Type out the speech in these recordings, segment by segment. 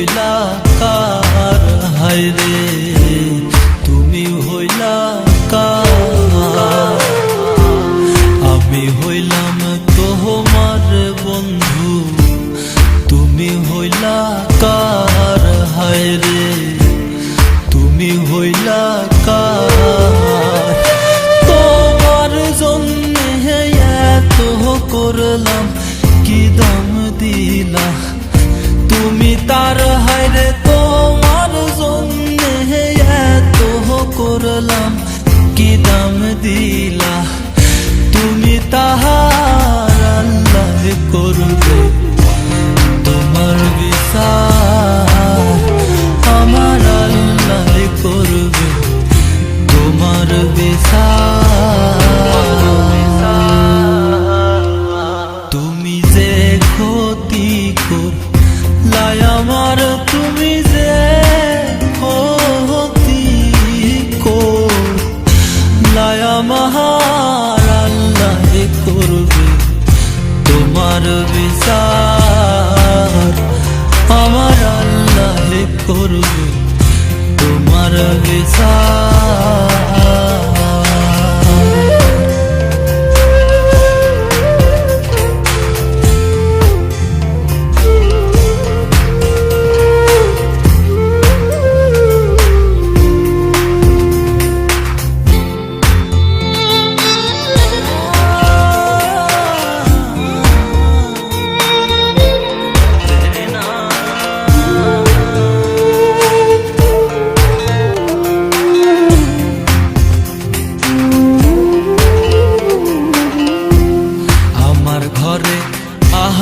হইলা কার হায়রে তুমি হইলা কার আমি হইলাম তোমার বন্ধু তুমি হইলা কার হায়রে তুমি হইলা কার তোমার জন্য এত করলাম কি দাম দিলা তুমি তার হায়রে তোমার জন্য এত করলাম কি দাম দিলা তুমি তাহার আল্লাহ করবে তোমার বিচার আমার আল্লাহ করবে তোমার বিচার তুমি যে ক্ষতি করলাই আমার তুমি যে ক্ষতি করলাই আমার আল্লাহ করবে তোমার বিচার আমার আল্লাহ করবে তোমার বিচার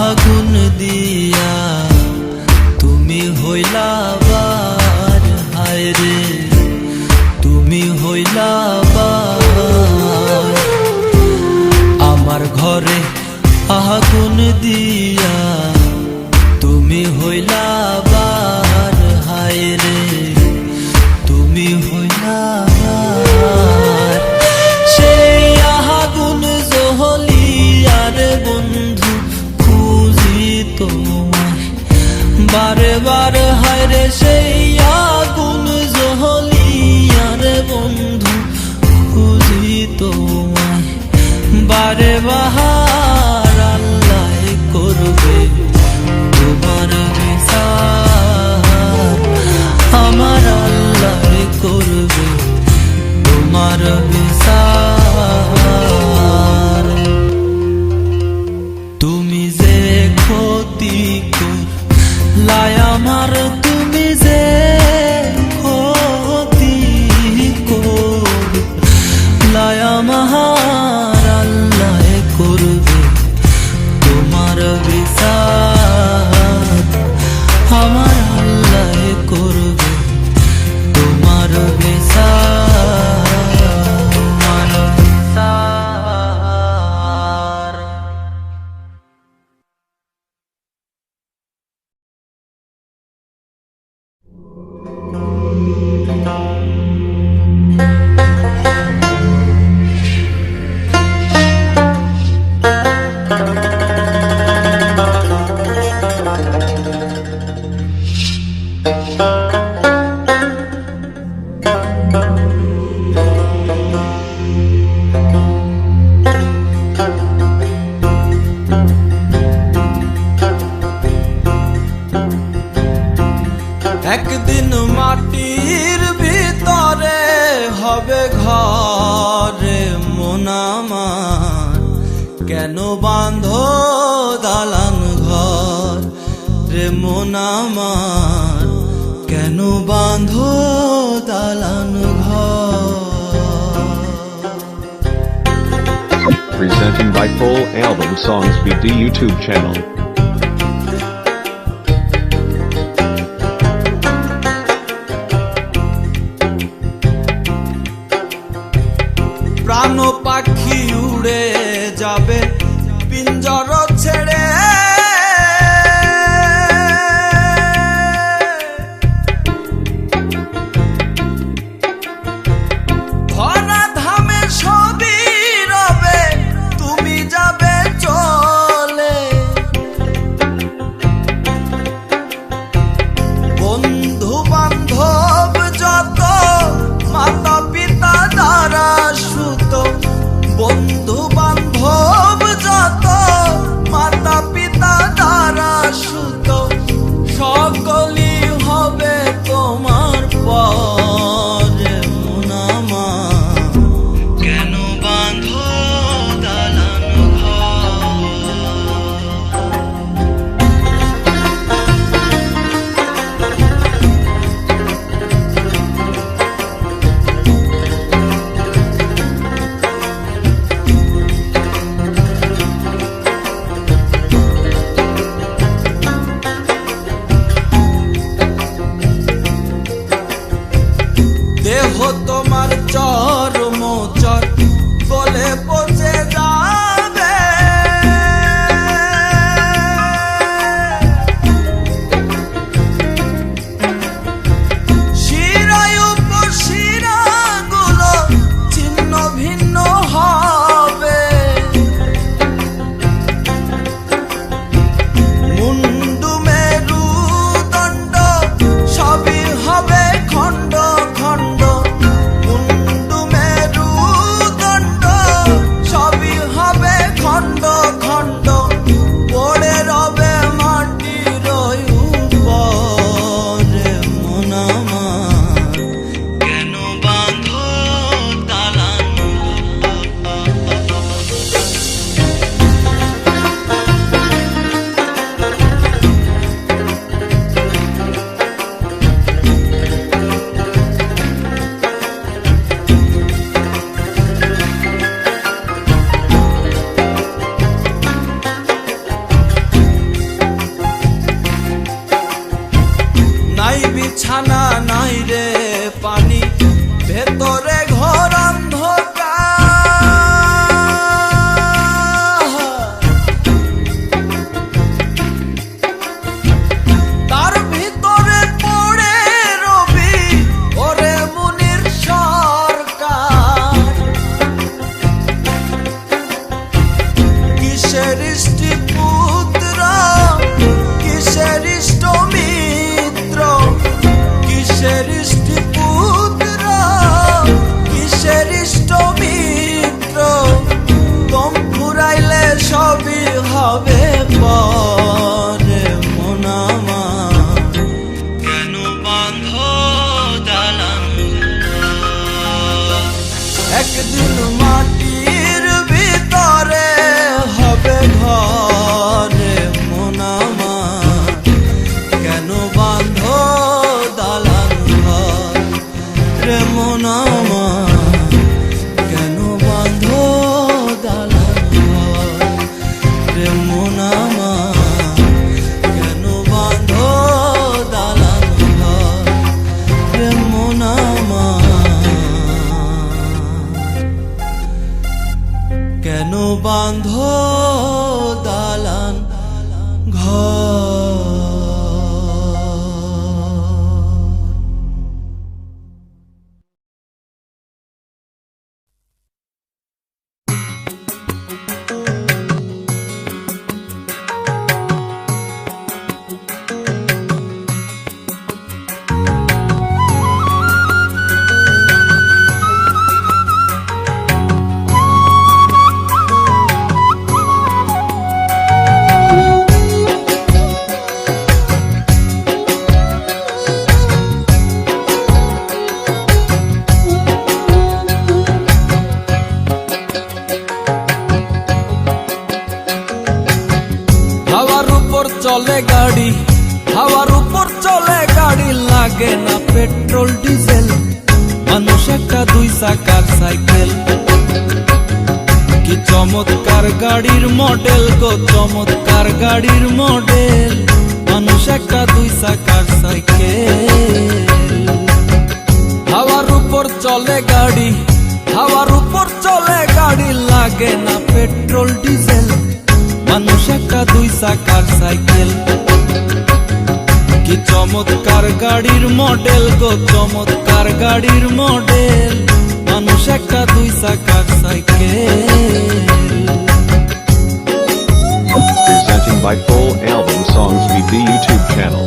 আগুন দিয়া তুমি হইলা বার হায়রে তুমি হইলা বার আমার ঘরে আগুন দিয়া তুমি হইলা বার হায়রে তুমি হইলা বার সেই আগুন জহলিয়ার বন্ধু তোমায় বারে বারে হায়রে সেই আগুন জহলিয়ার বন্ধু খুঁজি তোমায় বারে বাহার আল্লাহ করবে তোমার বিচার আমার আল্লাহ করবে তোমার বিচার তুমি যে ক্ষতি করলাই আমার তুমি যে ক্ষতি করলাই আমার আল্লাহ করবে তোমার বিচার আমার আল্লাহ করবে তোমার বিচার একদিন মাটির ভিতরে হবে ঘরে মন আমার কেন বাঁধো দালান ঘর রে মন আমার কেন বাঁধো দালান ঘর Presenting by Full Album Songs BD YouTube channel. প্রাণ পাখি উড়ে যাবে পিঞ্জর ছেড়ে ধরা ধামে সবই রবে তুমি যাবে চলে বিছানা নাই রে পানি ভেতরে ঘর অন্ধকার তার ভিতরে পড়ে রবি ওরে মুনির সরকার কিসের পুত্র কিসের ইষ্ট মিত্র কিসের পুত্র কিসের ইষ্ট মিত্র তোম ফুরাইলে সবই হবে পরে মনামা কেন বাঁধ দালান একদিন মাটির ভিতরে হবে ঘরে মনামা কেন বাঁধ দালান ঘর রে মনামা কেন বাঁধ দালান ঘর রে মনামা কেন বাঁধ দালান ঘর রে মনামা কেন বাঁধ দালান ঘর চলে গাড়ি হাওয়ার উপর চলে গাড়ি লাগে না পেট্রোল ডিজেল মানুষ একটা দুই চাকার সাইকেল কি চমৎকার গাড়ির মডেল গো চমৎকার গাড়ির মডেল মানুষ একটা দুই চাকার সাইকেল হাওয়ার উপর চলে গাড়ি হাওয়ার উপর চলে গাড়ি লাগে না পেট্রোল ডিজেল মানুষ একটা দুই চাকার সাইকেল কি চমৎকার গাড়ির মডেল গো চমৎকার গাড়ির মডেল মানুষ একটা দুই চাকার cycle Presenting by Full Album Songs VD YouTube channel.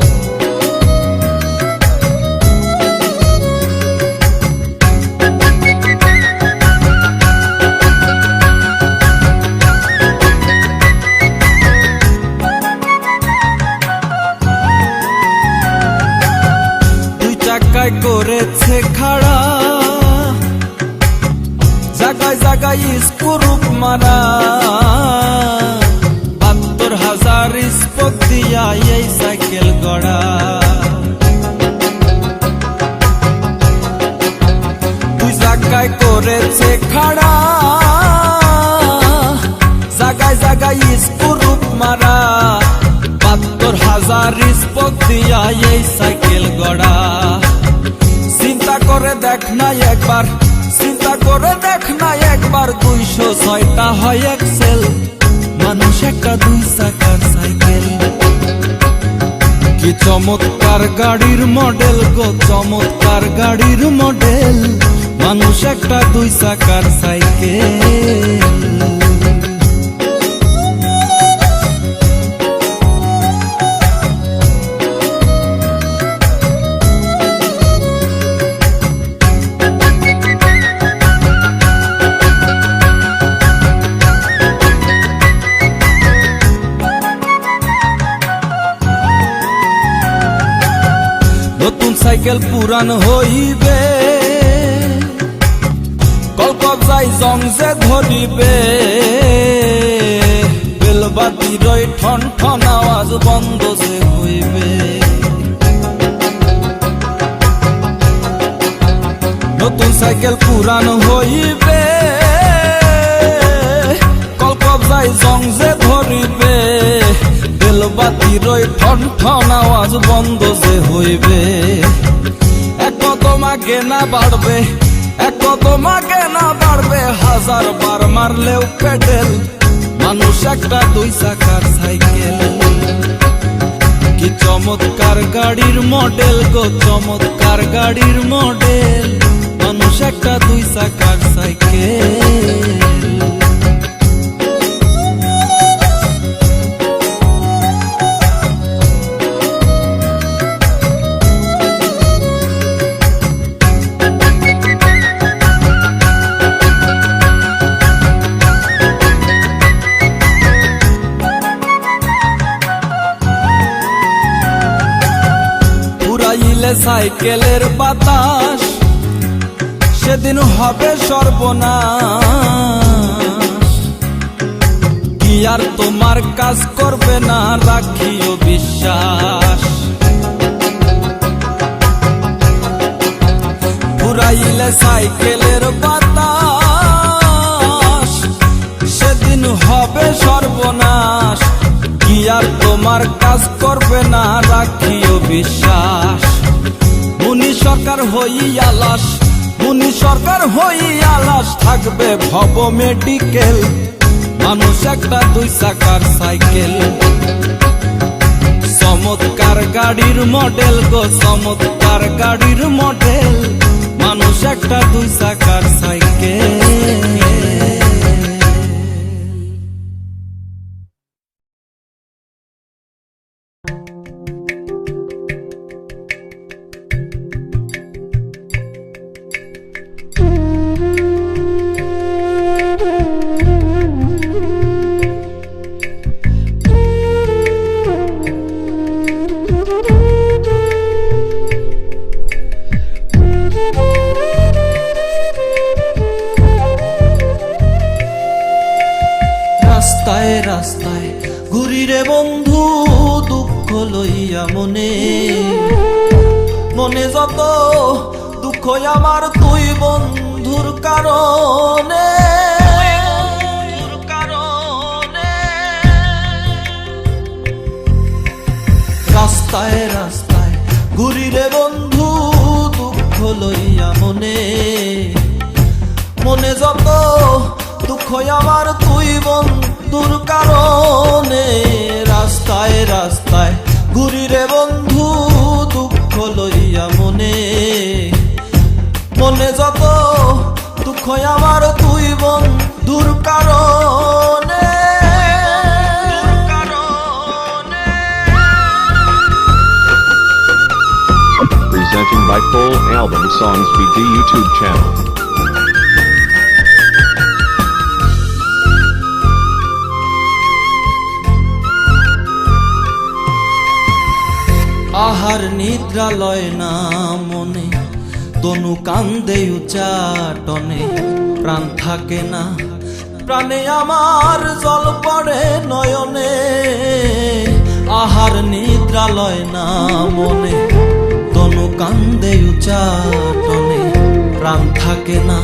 করেছে খাড়া জায়গায় জায়গায় স্কুরুপ মারা ৭২,০০০ স্পোক দিয়া এই সাইকেল গড়া দুই জায়গায় করেছে খাড়া জায়গায় জায়গায় স্কুরুপ মারা ৭২,০০০ স্পোক দিয়া এই সাইকেল গড়া চিন্তা করে দেখ না একবার চিন্তা করে দেখ না একবার ২০৬টা হয় এক্সেল মানুষ একটা দুই চাকার সাইকেল কি চমৎকার গাড়ির মডেল গো চমৎকার গাড়ির মডেল মানুষ একটা দুই চাকার সাইকেল নতুন সাইকেল পুরান হইবে কলকবজাই জং যে ধরিবে বেলবাতির ঠন ঠন আওয়াজ বন্ধ যে হইবে নতুন সাইকেল পুরান হইবে কলকবজাই জং যে ধরিবে বাতির ওই ঠন ঠন আওয়াজ বন্ধ যে হইবে, এক তোমাকে না বাড়বে, এক তোমাকে না বাড়বে, হাজার বার মারলেও পেডেল, মানুষ একটা দুই চাকার সাইকেল। কি চমৎকার গাড়ির মডেল গো, চমৎকার গাড়ির মডেল, মানুষ একটা দুই চাকার সাইকেল। উড়াইলে সাইকেলের বাতাস, সেদিন হবে সর্বনাশ। কি আর তোমার কাজ করবে না, রাখিও বিশ্বাস। উড়াইলে সাইকেলের বাতাস, সেদিন হবে সর্বনাশ। কি আর তোমার কাজ করবে না, রাখিও বিশ্বাস। মুনি সরকার হইয়া লাশ, মুনি সরকার হইয়া লাশ, থাকবে ভব মেডিকেল, মানুষ একটা দুই চাকার সাইকেল। চমৎকার গাড়ির মডেল গো, চমৎকার গাড়ির মডেল, মানুষ একটা দুই চাকার সাইকেল। রাস্তায় রাস্তায় ঘুরি রে বন্ধু, দুঃখ লইয়া মনে, মনে যত দুঃখ আমার তুই বন্ধুর কারণে। রাস্তায় রাস্তায় ঘুরি রে বন্ধু, দুঃখ লইয়া মনে, মনে যত দুঃখ আমার তুই বন্ধুর কারণে। রাস্তায় রাস্তায় ঘুরি রে বন্ধু, দুঃখ লইয়া মনে, মনে যত দুঃখ আমার তুই বন্ধুর কারণে। Presenting by Full Album Songs BD YouTube channel. আহার নিদ্রা লয় না মনে, তনু কান্দে উচ্চাটনে, প্রাণ থাকে না প্রাণে আমার, জল পড়ে নয়নে। আহার নিদ্রা লয় না মনে, তনু কান্দে উচ্চাটনে, প্রাণ থাকে না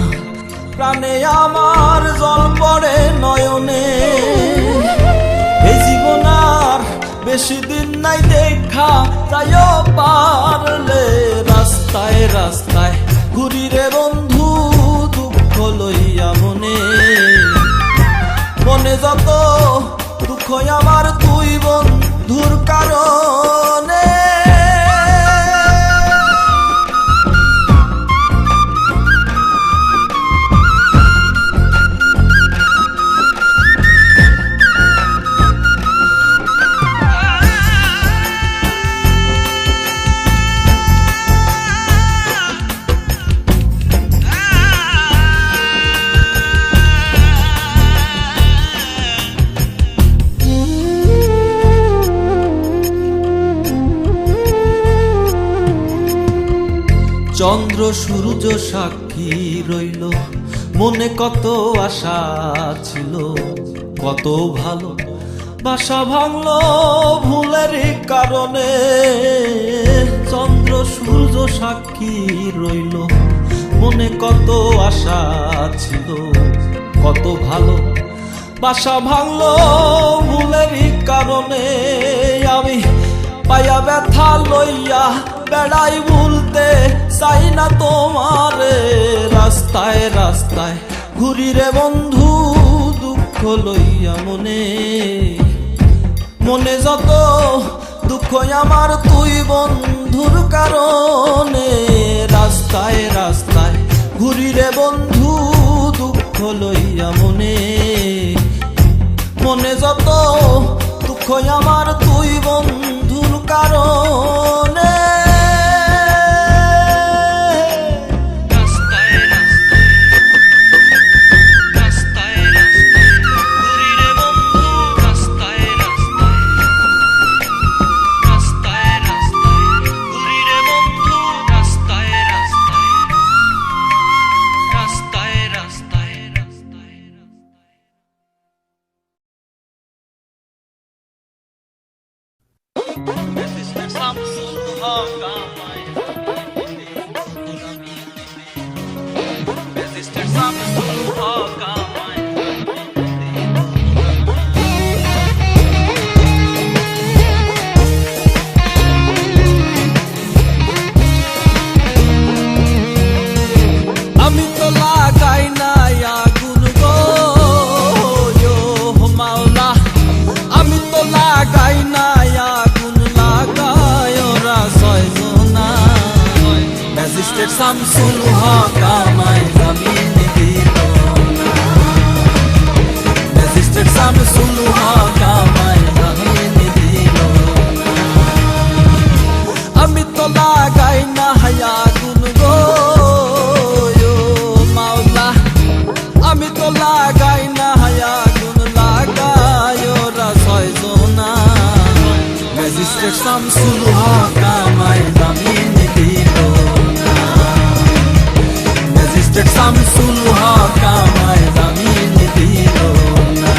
প্রাণে আমার, জল পড়ে নয়নে। এই জীবন আর বেশি দিন নাই, দেখা তাইও পারলে। রাস্তায় রাস্তায় ঘুরি রে বন্ধু, দুঃখ লইয়া মনে, মনে যত দুঃখ আমার তুই বন্ধুর কারণে। চন্দ্র সূর্য সাক্ষী রইল, মনে কত আশা ছিল, কত ভালো বাসা ভাঙলো ভুলের কারণে। চন্দ্র সূর্য সাক্ষী রইল, মনে কত আশা ছিল, কত ভালো বাসা ভাঙলো ভুলেরই কারণে, আমি পায়া ব্যথা লইয়া বেড়াই ভুলতে চাই না তোমারে। রাস্তায় রাস্তায় ঘুরি রে বন্ধু দুঃখ লইয়া মনে, মনে যত দুঃখ আমার তুই বন্ধুর কারণে। রাস্তায় রাস্তায় ঘুরি রে বন্ধু দুঃখ লইয়া মনে, মনে যত দুঃখ আমার তুই বন্ধুর কারণে। আমি তো লাগাই নাই আগুন গো মাওলা, আমি তো লাগাই নাই আগুন, লাগায় ওরা ছয়জনা। ম্যাজিস্ট্রেট শামসুল হক আমায় জামিন দিল না, ম্যাজিস্ট্রেট শামসুল হক আমায় জামিন দিল না। আমি তো লাগাই না আগুন গো মাওলা, আমি তো লাগাই না আগুন, লাগায় ওরা ছয়জনা। ম্যাজিস্ট্রেট শামসুল হক আমায় জামিন দিল না, ম্যাজিস্ট্রেট শামসুল হক আমায় জামিন দিল না।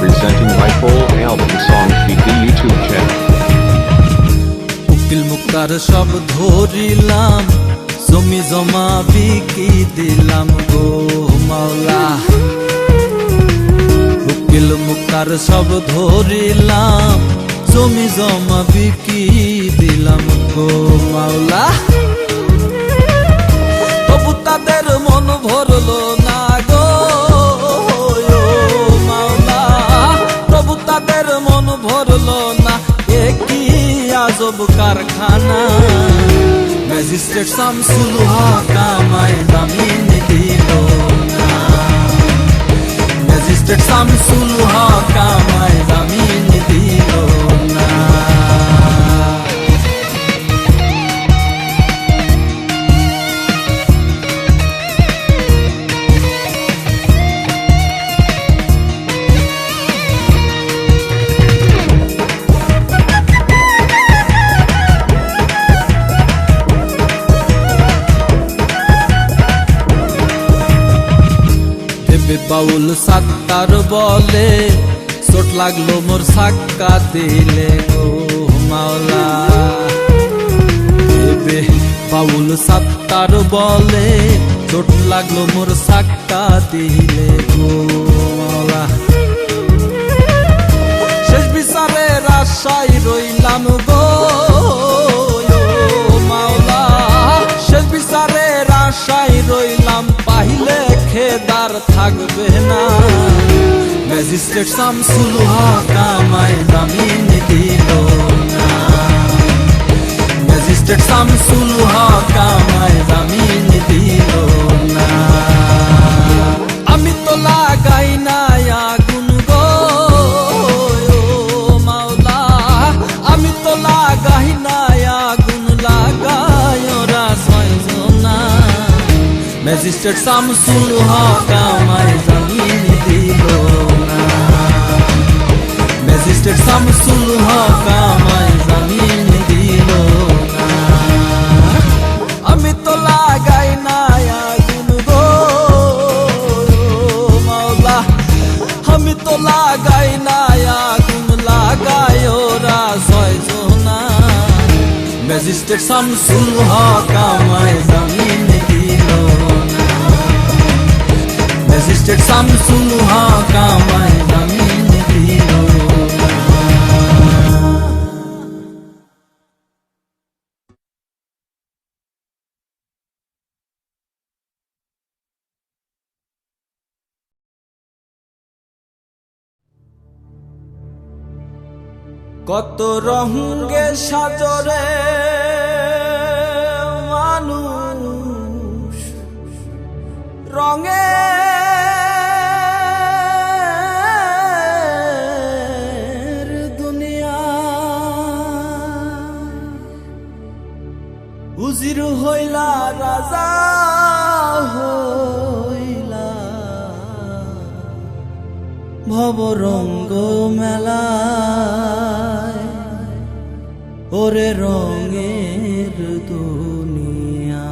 Presenting by full album songs VD YouTube channel. উকিল মুক্তার সব ধরিলাম, জমি জমা বিকি দিলাম গো মাওলা। উকিল মুক্তার সব ধরিলাম, জমি জমা বিকি দিলাম গো মাওলা। তবু তাদের মন ভরলো না গো মাওলা, তবু তাদের মন ভরলো না। কি আজব কারখানা, ম্যাজিস্ট্রেট শামসুল হক আমায় জামিন দিল না, ম্যাজিস্ট্রেট শামসুল হক আমায় জামিন দিল না। বাউল সাত্তার বলে চোট লাগলো মোর সাক্কা দিলে গো মাওলা। বাউল সাত্তার বলে চোট লাগলো মোর সাক্কা দিলে গো মাওলা। শেষ বিচারের আশায় রইলাম গো মাওলা, শেষ বিচারের আশায় রইলাম, পাইলে খেদার থাকবে না। ম্যাজিস্ট্রেট শামসুল হক আমায় জামিন দিল না, ম্যাজিস্ট্রেট শামসুল হক আমায় জামিন দিল না। আমি তো লাগাই না আগুন গো মাওলা, আমি তো লাগাই না আগুন, লাগায় ওরা ছয়জনা। ম্যাজিস্ট্রেট শামসুল হক আমায় জামিন দিল না, ম্যাজিস্ট্রেট শামসুল হক আমায় জামিন দিল না। আমি তো লাগাই না আগুন গো ম্যাজিস্ট্রেট শামসুল হক আমায় জামিন দিল না, ম্যাজিস্ট্রেট শামসুল হক আমায় জামিন দিল না। কত রঙে সাজরে মানুষ, রঙে দুনিয়া, উজির হইলা রাজা হইলা ভবরঙ্গ মেলা, ওরে রঙের দুনিয়া।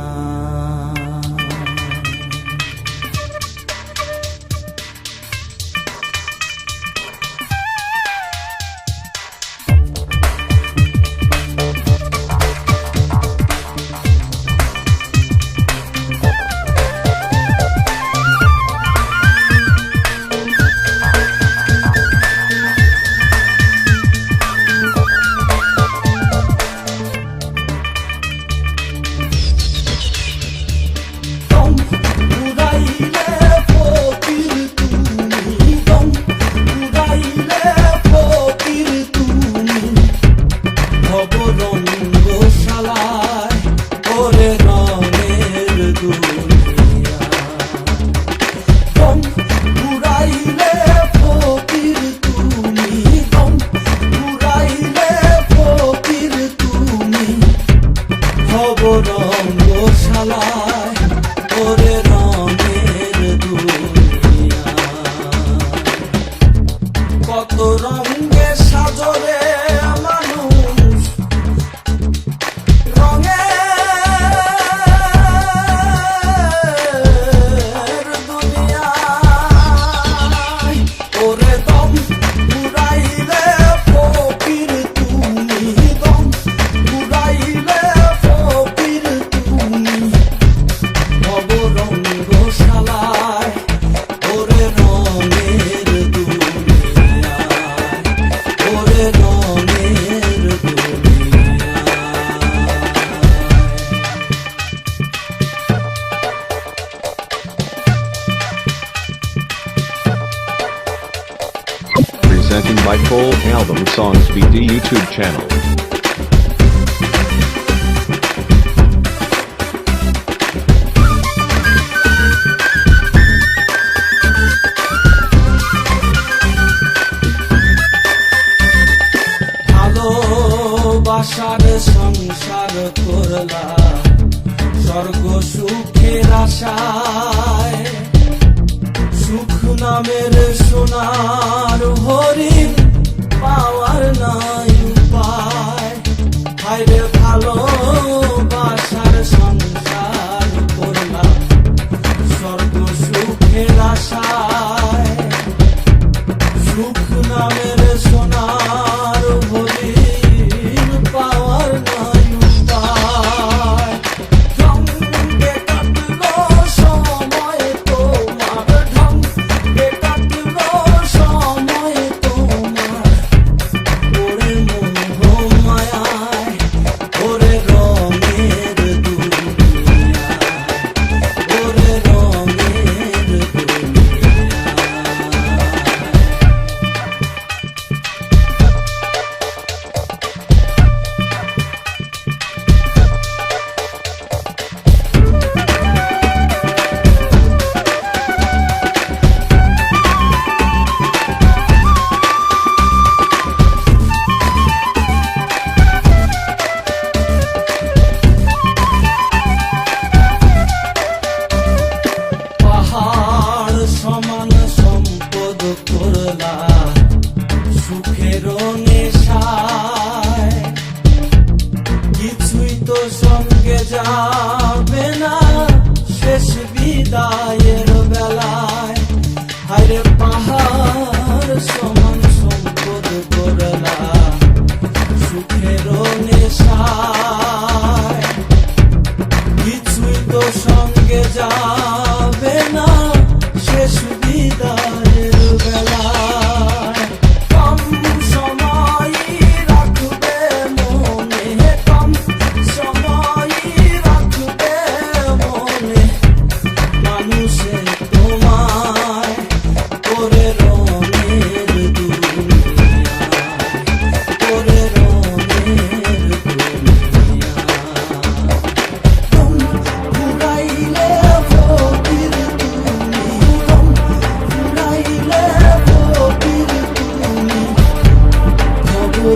কত রঙে সাজরে মানুষ, রঙের দুনিয়া, ওরে দম উড়াইলে ফকির তুমি, দম উড়াইলে ফকির তুমি, ভবরঙ্গশালায় ওরে রঙের দুনিয়া, ওরে রঙের দুনিয়া। Presenting by Full Album Songs BD YouTube channel. ভালোবাসার সংসার করলা স্বর্গ সুখের আশায়, সুখ নামের সোনার হরিণ পাওয়ার নাই উপায়, হায়রে ভালোবাসার সংসার করলা স্বর্গ সুখের আশায়, সুখ নামের সোনার হরিণ পাওয়ার নাই উপায়, ঢঙ্গে কাটলো সময় তোমার, ঢঙ্গে কাটলো সময় তোমার,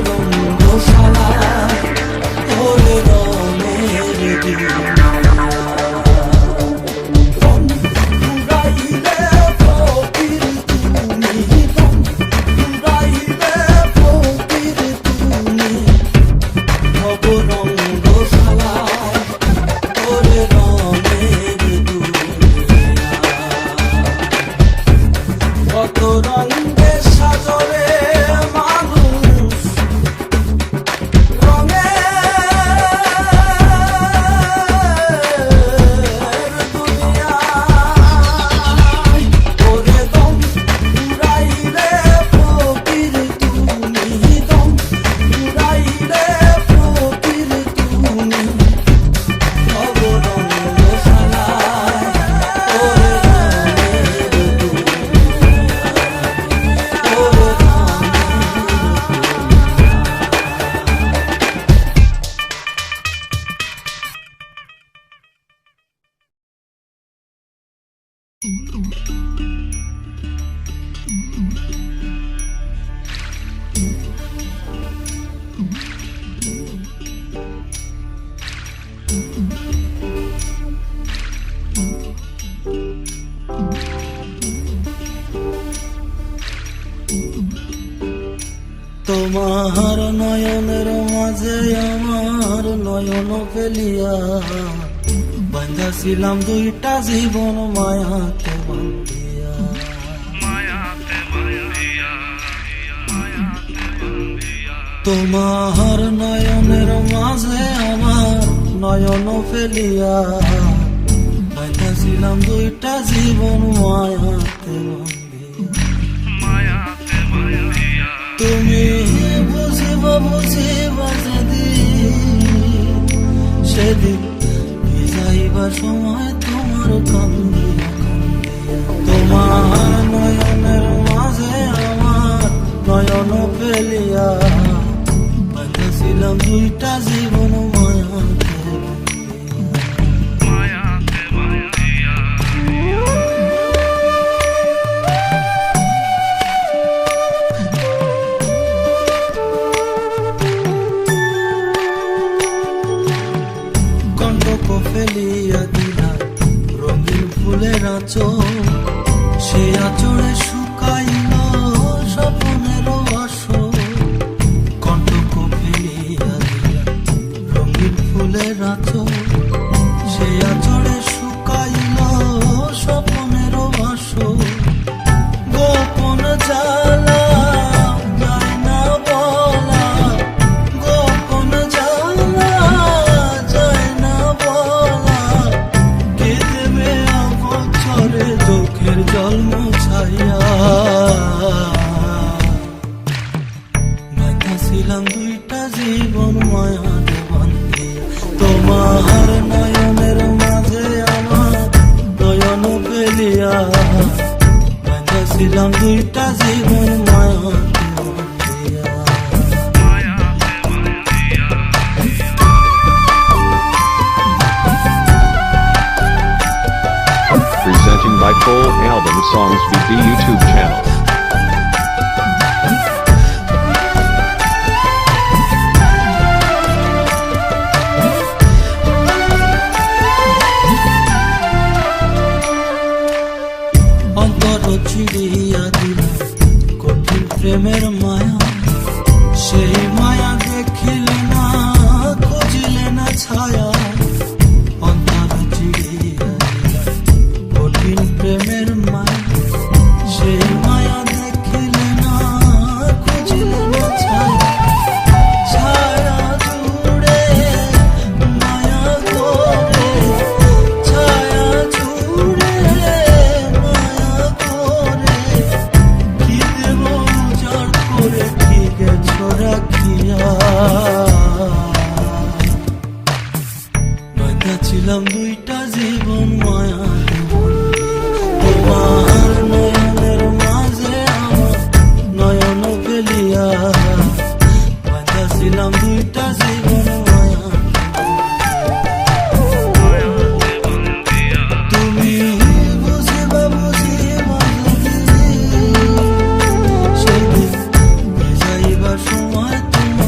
রঙ্গশালা ওরে রঙের দুনিয়া কত রঙে সাজরে মানুষ রঙের দুনিয়ায় ওরে দম উড়াইলে ফকির তুমি দম উড়াইলে ফকির তুমি নব রঙশালায় ওরে তোমার নয়নের মাঝে আমার নয়ন ফেলিয়া বাঁধাছিলাম দুইটা জীবন মায়াতে বান্ধিয়া তোমার নয়নের মাঝে আমার নয়ন ফেলিয়া বাঁধাছিলাম দুইটা জীবন মায়াতে বান্ধিয়া তুমি বুঝিবা বুঝিবা সেদিন যাইবার সময় তোমার কান্দিয়া কান্দিয়া তোমার নয়নের মাঝে আমার নয়ন ফেলিয়া বাঁধাছিলাম দুইটা জীবন মায়াতে ফেলিয়া দিলা রঙিন ফুলের আঁচল সে আঁচড়ে শুকাইল স্বপ্নের আসল কণ্টক ফেলিয়া দিলা রঙিন ফুলের আঁচল সে আঁচড়ে শুকাইল স্বপ্নের আসল গোপন জ্বালা যায় না বলা গোপন জ্বালা যায় না চোখের জল মুছাইয়া বাঁধাছিলাম দুইটা জীবন মায়াতে বান্ধিয়া তোমার নয়নের মাঝে আমার নয়ন ফেলিয়া বাঁধাছিলাম দুইটা জীবন মায়াতে বান্ধিয়া Presenting by Full Album Songs VD YouTube channel. অন্তর চিড়িয়া দিলা কঠিন প্রেমের মায়া সেই মায়া দেখিলে না খুঁজিলে না ছায়া অন্তর চিড়িয়া দিলা কঠিন প্রেমের মায়া সেই মায়া দেখিলে না খুঁজিলে না ছায়া ছায়া জুড়ে মায়া করে ছায়া জুড়ে মায়া করে কি দেব উজাড় করে ঠিক ছোড়া খিয়া বাঁধাছিলাম দুইটা জীবন মায়াতে তোমার নয়নের মাঝে আমার নয়ন ফেলিয়া বাঁধাছিলাম দুইটা জীবন তুমি বুঝিবা বুঝিবা সেদিন যাইবার সময় তোমার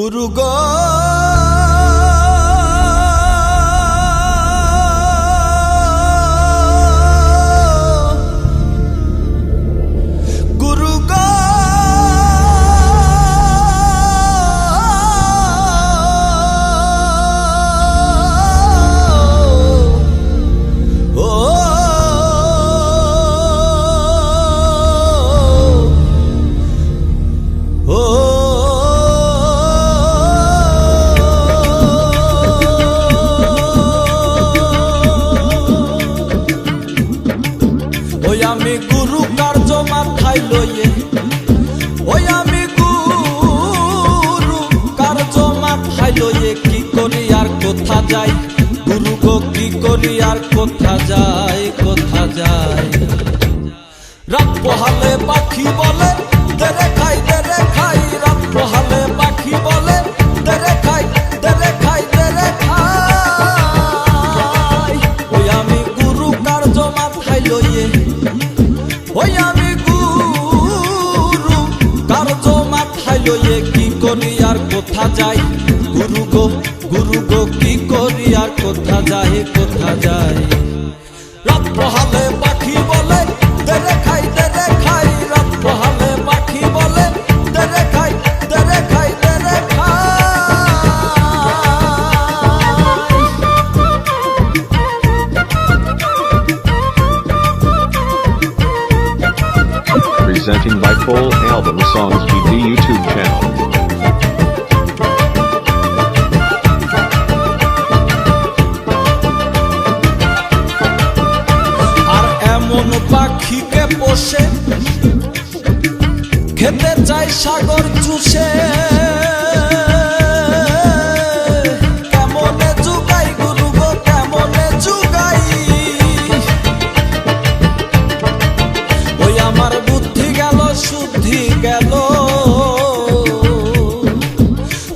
গুরু গো গুরু গো আমি গুরু কার্য মাথায় লইয়ে ওই আমি গুরু কার্য মাথায় লইয়ে কি করি আর কোথা যাই গুরু গো কি করি আর কোথা যাই রাত পোহালে পাখি বলে দেরে খাই রাত পোহালে পাখি বলে দেরে খাই ওই আমি গুরু কার্য মাথায় লইয়ে ওই আমি গুরু কার্য মাথায় লইয়ে কি করি আর কোথা যাই গুরু গো কি করি আর কোথা যাই রাত পোহালে পাখি বলে দেরে খাই রাত পোহালে পাখি বলে দেরে খাই Presenting by Full Album Songs BD YouTube channel. আর এমন পাখিকে পোষে খেতে চাই সাগর চুষে কেমনে জুগাই গুরু গো কেমনে জুগাই ওই আমার বুদ্ধি গেল শুদ্ধি গেল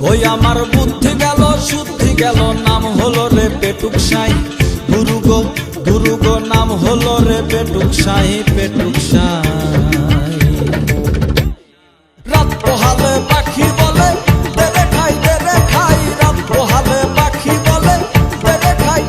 ওই আমার বুদ্ধি গেল শুদ্ধি গেল নাম হলো রে পেটুক সাই গুরু গো নাম হলো রে পেটুক সাই রাত পোহালে পাখি বলে দেরে খাই রাত পোহালে পাখি বলে দেরে খাই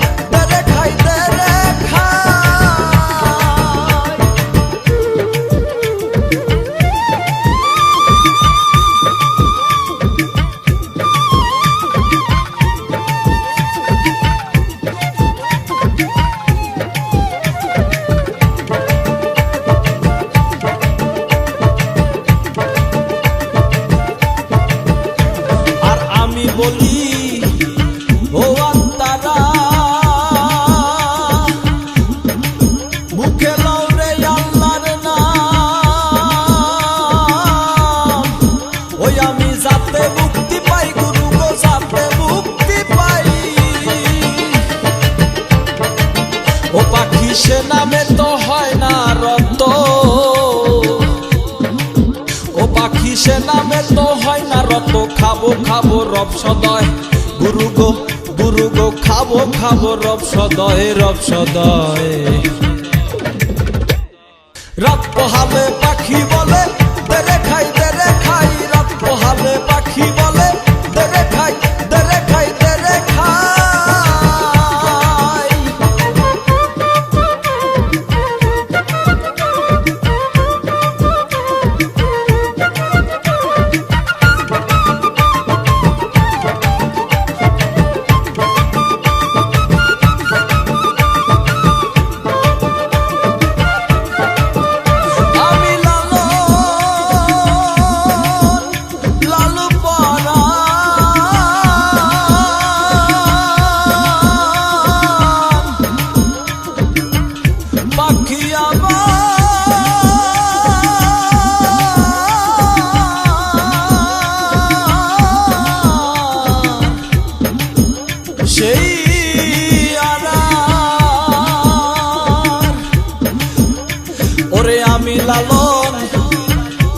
বলি ও আত্মারা মুখে লাও রে আল্লাহর নাম ওই আমি যাতে মুক্তি পাই গুরু গো যাতে মুক্তি পাই ও পাখি সে নামে তো হয় না রত ও পাখি সে নামে তো হয় না রত খাবো রব সদয় গুরু গো খাবো রব সদয় রাত পোহালে পাখি বলে দেরে খাই রাত পোহালে পাখি বলে দেরে খাই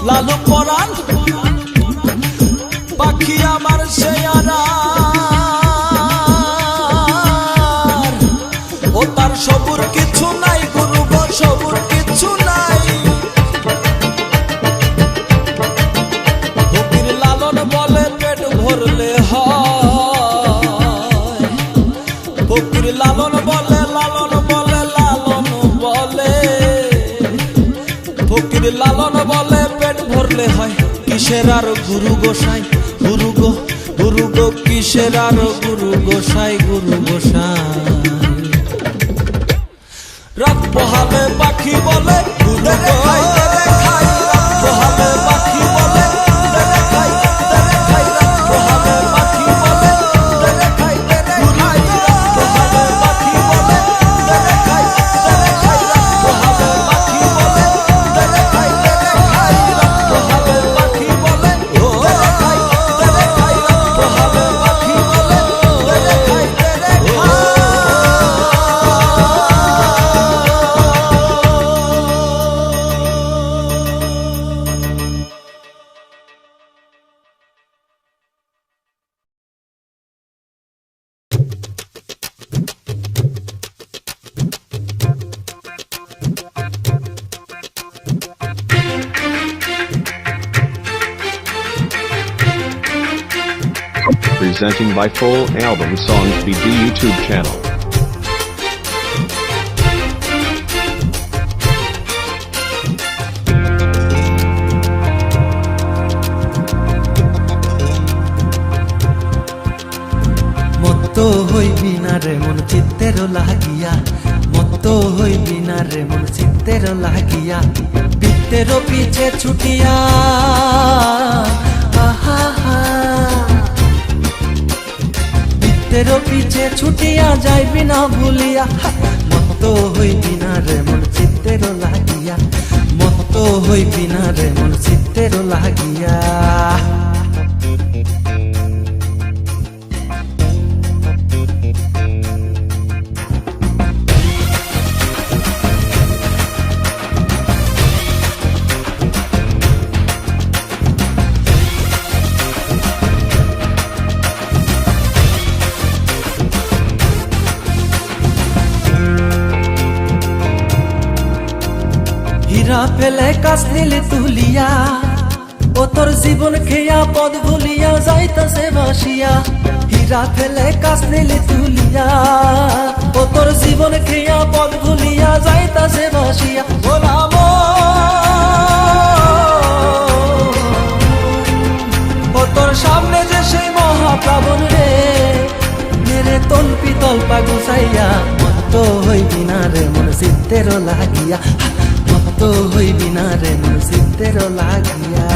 লালু পরাণ পাখি আমার সে আনার ও তার সবুর কিছু নাই গুরু গো সবুর কিছু নাই ফকির লালন বলে পেট ভরলে কিসের আর গুরু গোসাই গুরু গো কিসের আর গুরু গোসাই রাত পোহালে পাখি বলে গুরু গো খাই রাত পোহালে পাখি বলে খাই রাত পোহালে পাখি বলে খাই রাত পোহালে পাখি বলে খাই রাত পোহালে পাখি বলে খাই রাত পোহালে পাখি বলে খাই রাত পোহালে পাখি বলে খাই Presenting by Full Album Songs BD YouTube channel. মত্ত হইবি না রে মন চিত্তের লাগিয়া মত্ত হইবি না রে মন চিত্তের লাগিয়া বৃত্তের পিছে ছুটিয়া বৃত্তের পিছে ছুটিয়া যাইবি না ভুলিয়া মত্ত হইবি না রে মন চিত্তের লাগিয়া মত্ত হইবি না রে মন চিত্তের লাগিয়া হীরা ফেলে কাছ নিলে তুলিয়া ও তোর জীবন খেয়া পদ ভুলিয়া যাইতাছে বাসিয়া হীরা ফেলে কাছ নিলে তুলিয়া ও তোর জীবন খেয়া পদ ভুলিয়া যাইতাছে বাসিয়া গোলাম ও তোর সামনে যে সেই মহাপ্লাবন রে মেরে তল্পি তল্পা গুছাইয়া মত হইবি না রে মন চিত্তের লাগিয়া মত হইবি না রে মন চিত্তের লাগিয়া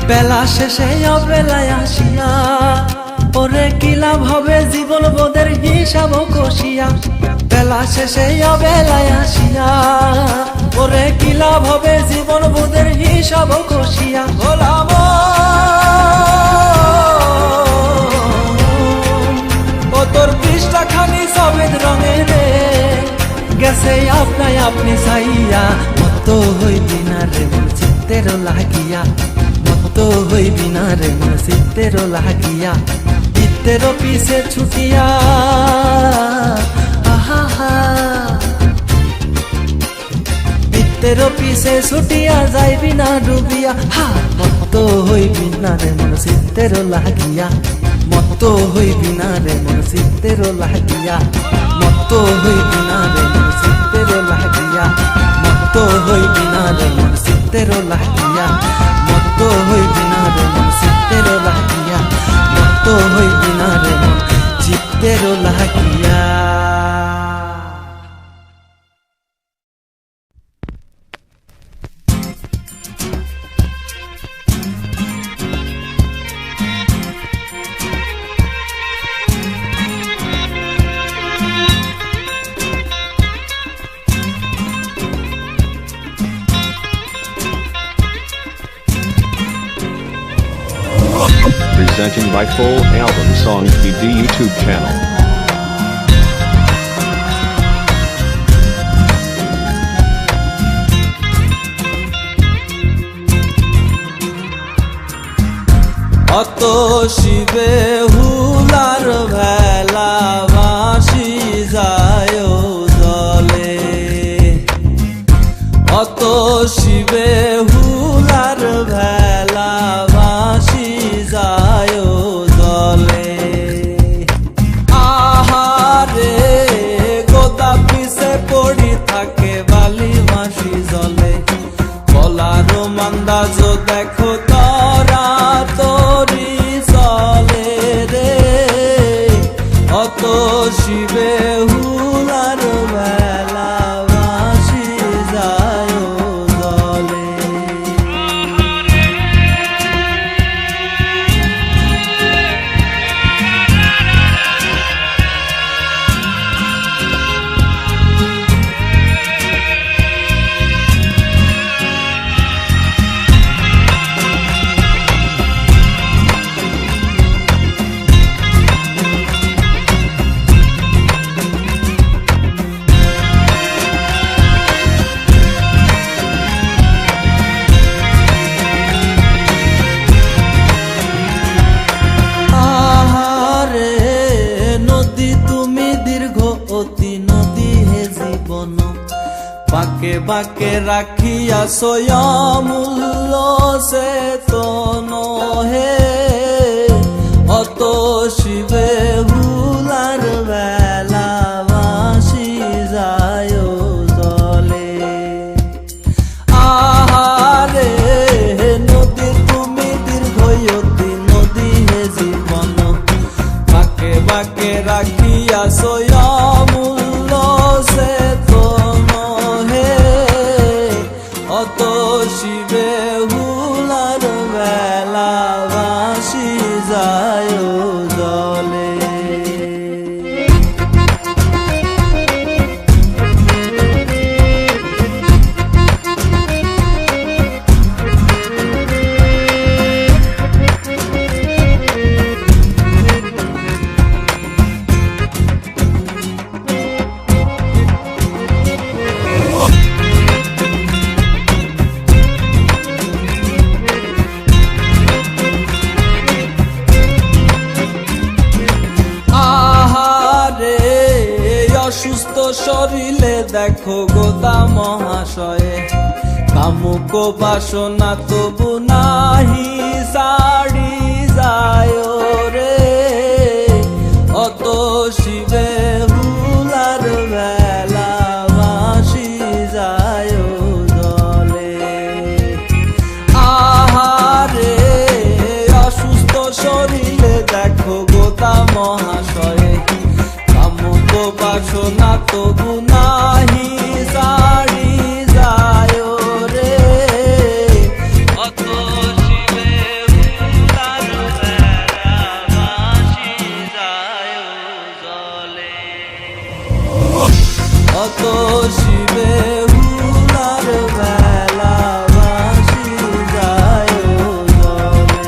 বেলা শেষে অবেলায় আসিয়া ওরে কি লাভ হবে জীবন বোধের হিসাব কষিয়া বেলা শেষে অবেলায় আসিয়া ওরে কি লাভ হবে জীবন বোধের হিসাব কষিয়া গোলাম ও তোর পৃষ্ঠা খানি সবেদ রঙে রে গেছে আপনাই আপনি চাইয়া মত হইবি না রে মন চিত্তের লাগিয়া মত হইবি না রে মন চিত্তের লাগিয়া চিত্তের পিছে ছুটিয়া বৃত্তের পিছে ছুটিয়া যাইবি না ডুবিয়া মত হইবি না রে মন চিত্তের লাগিয়া মত হইবি না রে মন চিত্তের লাগিয়া মত হইবি না রে মন চিত্তের লাগিয়া মত হইবি না রে মন চিত্তের লাগিয়া মত হইবি না রে মন চিত্তের লাগিয়া মত হইবি না রে মন চিত্তের লাগিয়া Presenting by Full Album Songs BD YouTube channel. অত শিবে হুলার ভেলা ভাসি যায় জলে, অত শিবে হুলার ভেলা ভাসি যায় জলে। আহারে গোদা পিছে পড়ি থাকে বালি মাসি জলে, বলার মান্দাজ দেখো তরা তরি চলে রে, অত শিবে হুলার ভেলা ভাসি যায় জলে। বাকে বাকে রাখিয়া অমূল্য চেতন হে, অত শিবে হুলার বেলা ভাসি যায় জলে। আহারে নদী তুমি দীর্ঘয়তী নদী হে জীবন, বাকে বাকে রাখিয়া অমূল্য চেতন হে, অত শিবে হুলার বেলা ভাসি যায় জলে। অসুস্থ শরীরে দেখো গোদা মহাশয়ে, কামুক বাসনা তবু নাহি সাড়ি যায় রে, অত শিবে হুলার বেলা ভাসি যায় জলে। আহারে অসুস্থ শরীরে দেখো গোদা মহাশয়ে, বাসনা তবু নাহি সাড়ি যায় রে, অত শিবে হুলার বেলা ভাসি যায় জলে, অত শিবে হুলার বেলা ভাসি যায় জলে।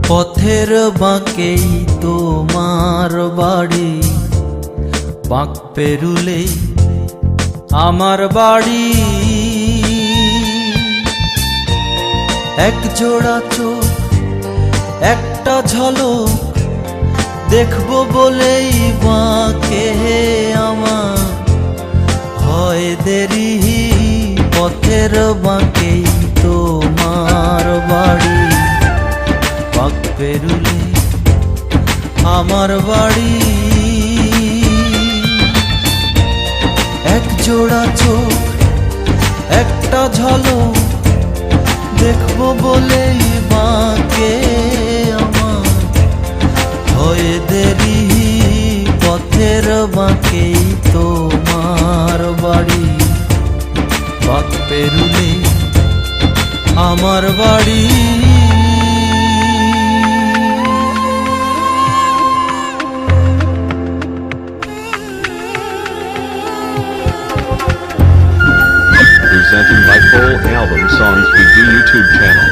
পথের বাঁকেই তোমার বাড়ি, বাঁক পেরুলেই আমার বাড়ি, এক জোড়া চোখ একটা ঝলক দেখবো বলেই বাঁকে আমার হয় দেরি, পথের বাঁকেই তোমার বাড়ি, বাঁক পেরুলে আমার বাড়ি, এক জোড়া চোখ একটা ঝলক দেখবো বলেই বাঁকে আমার হয়ে দেরি, পথের বাঁকেই তোমার বাড়ি, বাঁক পেরুলে আমার বাড়ি। Presenting by Full Album Songs BD YouTube channel.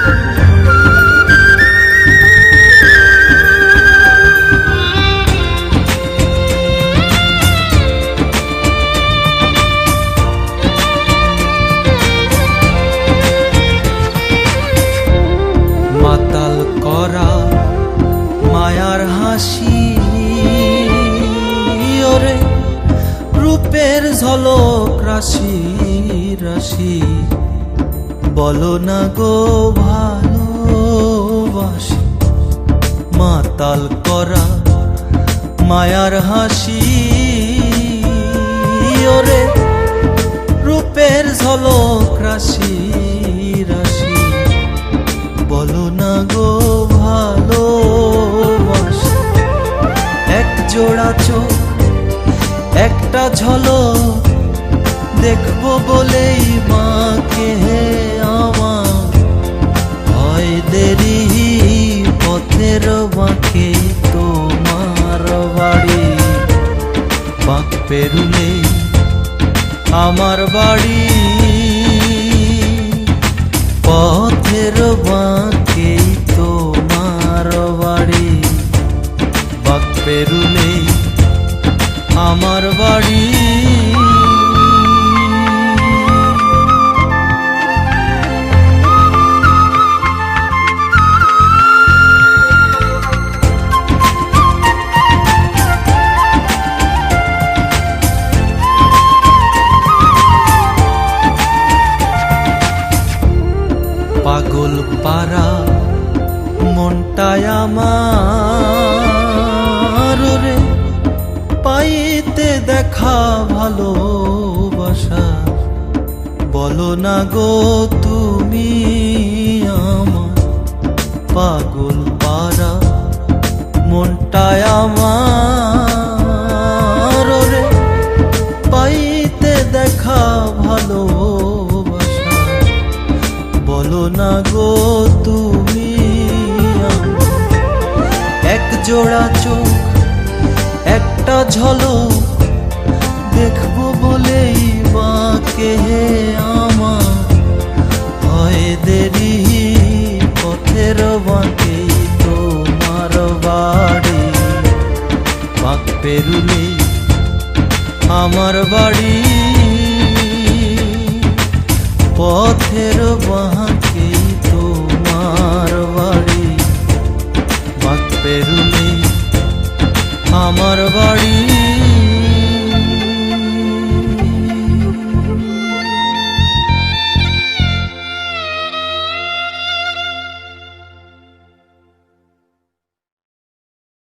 মাতাল করা মায়ার হাসি, ওরে রূপের ঝলক রাশি রাশি, বলো না গো ভালোবাসি। মাতাল করা মায়ার হাসি, ওরে রূপের ঝলক রাশি রাশি, বলো না গো ভালোবাসি। এক জোড়া চোখ একটা ঝলক দেখবো বলেই মাকে আমার হয় দেরি, পথের বাঁকে তোমার বাড়ি, বাঁক পেরুলে আমার বাড়ি, পথের বাঁকে তোমার বাড়ি, বাঁক পেরুলে আমার বাড়ি। পাগল পারা মনটায় আমার, রে পাইতে দেখা ভালোবাসা, বলো না গো তুমি আমার। পাগল পারা মনটায় আমার, রে পাইতে দেখা ভালোবাসা, বলো না গো তুমি আমার। এক জোড়া চোখ একটা ঝলক দেখবো বলেই বাঁকে আমার হয় দেরি, পথের বাঁকে তোমার বাড়ি, বাঁক পেরুলে আমার বাড়ি।